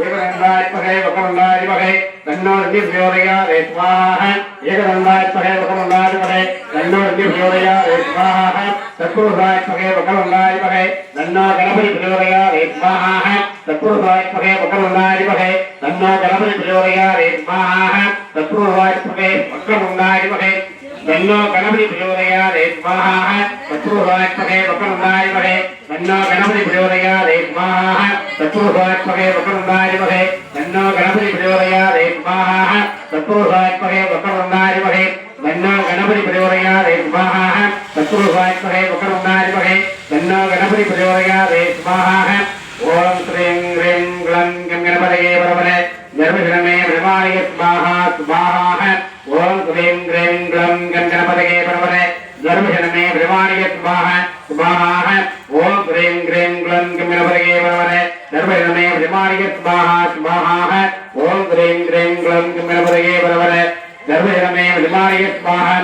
ஏகதண்டாத்மகே வகரண்டாதிபகே தன்னோர்நிர்யோதயாதே ஸ்வாஹா ஏகதண்டாத்மகே வகரண்டாதிபகே தன்னோர்நிர்யோதயாதே ஸ்வாஹா தத்புருஷாத்மகே வகரண்டாதிபகே தன்னோ கணபதி பிரயோதயாதே ஸ்வாஹா தத்புருஷாத்மகே வகரண்டாதிபகே தன்னோ கணபதி பிரயோதயாதே ஸ்வாஹா தத்புருஷாத்மகே வகரண்டாதிபகே தன்னோ கணபதி பிரயோதயாதே ஸ்வாஹா தத்புருஷாத்மகே வகரண்டாதிபகே தன்னோ கணபதி பிரயோதயாதே ஸ்வாஹா தத்புருஷாத்மகே வகரண்டாதிபகே தன்னோ கணபதி பிரயோதயாதே ஸ்வாஹா தத்புருஷாத்மகே வகரண்டாதிபகே தன்னோ கணபதி பிரயோதயாதே ஸ்வாஹா தத்புருஷாத்மகே வகரண்டாதிபகே தன்னோ கணபதி பிரயோதயாதே ஸ்வாஹா ஓம் ஸ்ரீம் ஹ்ரீம் க்ளம் கணபதயே பரமனே ஜர்மஜனமே பிரமாணிய ஸ்வாஹா ஸ்வாஹா ஓம் ஸ்ரீம் ஹ்ரீம் க்ளம் கணபதயே பரமனே ஜர்மஜனமே பிரமாணிய ஸ்வாஹா ஸ்வாஹா ஓம் ஸ்ரீம் ஹ்ரீம் க்ளம் கணபதயே பரமனே ஜர்மஜனமே பிரமாணிய ஸ்வாஹா ஸ்வாஹா ஓம் ஸ்ரீம் ஹ்ரீம் க்ளம் கணபதயே பரமனே ஜர்மஜனமே பிரமாணிய ஸ்வாஹா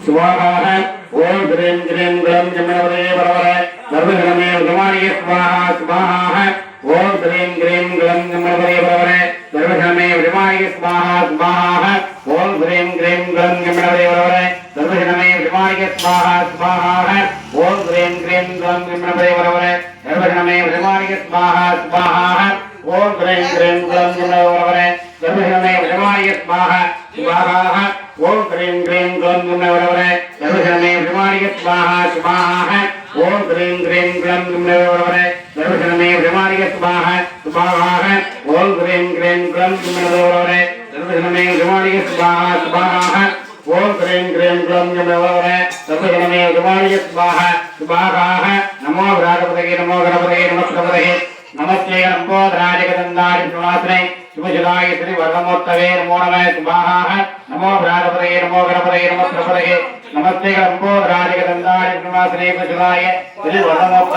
ஸ்வாஹா ஓம் ஸ்ரீம் ஹ்ரீம் க்ளம் கணபதயே பரமனே ஜர்மஜனமே பிரமாணிய ஸ்வாஹா ஸ்வாஹா ஓம் ஸ்ரீம் ஹ்ரீம் க்ளம் கணபதயே பரமனே ஜர்மஜனமே பிரமாணிய ஸ்வாஹா ஸ்வாஹா ஓம் ஸ்ரீம் ஹ்ரீம் க்ளம் கணபதயே பரமனே ஜர்மஜனமே பிரமாணிய ஸ்வாஹா ஸ்வாஹா ஓம் ஸ்ரீம் ஹ்ரீம் க்ளம் கணபதயே பரமனே ஜர்மஜனமே பிரமாணிய ஸ்வாஹா ஸ்வாஹா ஓம் ஸ்ரீம் ஹ்ரீம் க்ளம் கணபதயே பரமனே ஜர்மஜனமே பிரமாணிய ஸ்வாஹா ஸ்வாஹா ஓம் ஸ்ரீம் ஹ்ரீம் க்ளம் கணபதயே பரமனே ஜர்மஜனமே பிரமாணிய ஸ்வாஹா ஸ்வாஹா ஓம் ஸ்ரீம் ஹ்ரீம் க்ளம் கணபதயே பரமனே ஜர்மஜனமே பிரமாணிய ஸ்வாஹா ஸ்வாஹா ஓம் ஸ்ரீம் ஹ்ரீம் க்ளம் கணபதயே பரமனே ஜர்மஜனமே பிரமாணிய ஸ்வாஹா ஸ்வாஹா ஓம் ஸ்ரீம் ஹ்ரீம் க்ளம் கணபதயே ஜர்மஜனமே பிரமாணிய ஸ்வாஹா ஸ்வாஹா நமோ விராஜபதயே நமோ கணபதயே நமஸ்கபதயே நமஸ்தே லம்போதராஜ கதந்தாரி சுவாசனை சுபஜலாய ஸ்ரீ வர்ணமோத்தவே நமோ நம ஸ்வாஹா நமோ விராஜபதயே நமோ கணபதயே நமஸ்கபதயே நமஸ்தே லம்போதராஜ கதந்தாரி சுவாசனை சுபஜலாய ஸ்ரீ வர்ணமோத்த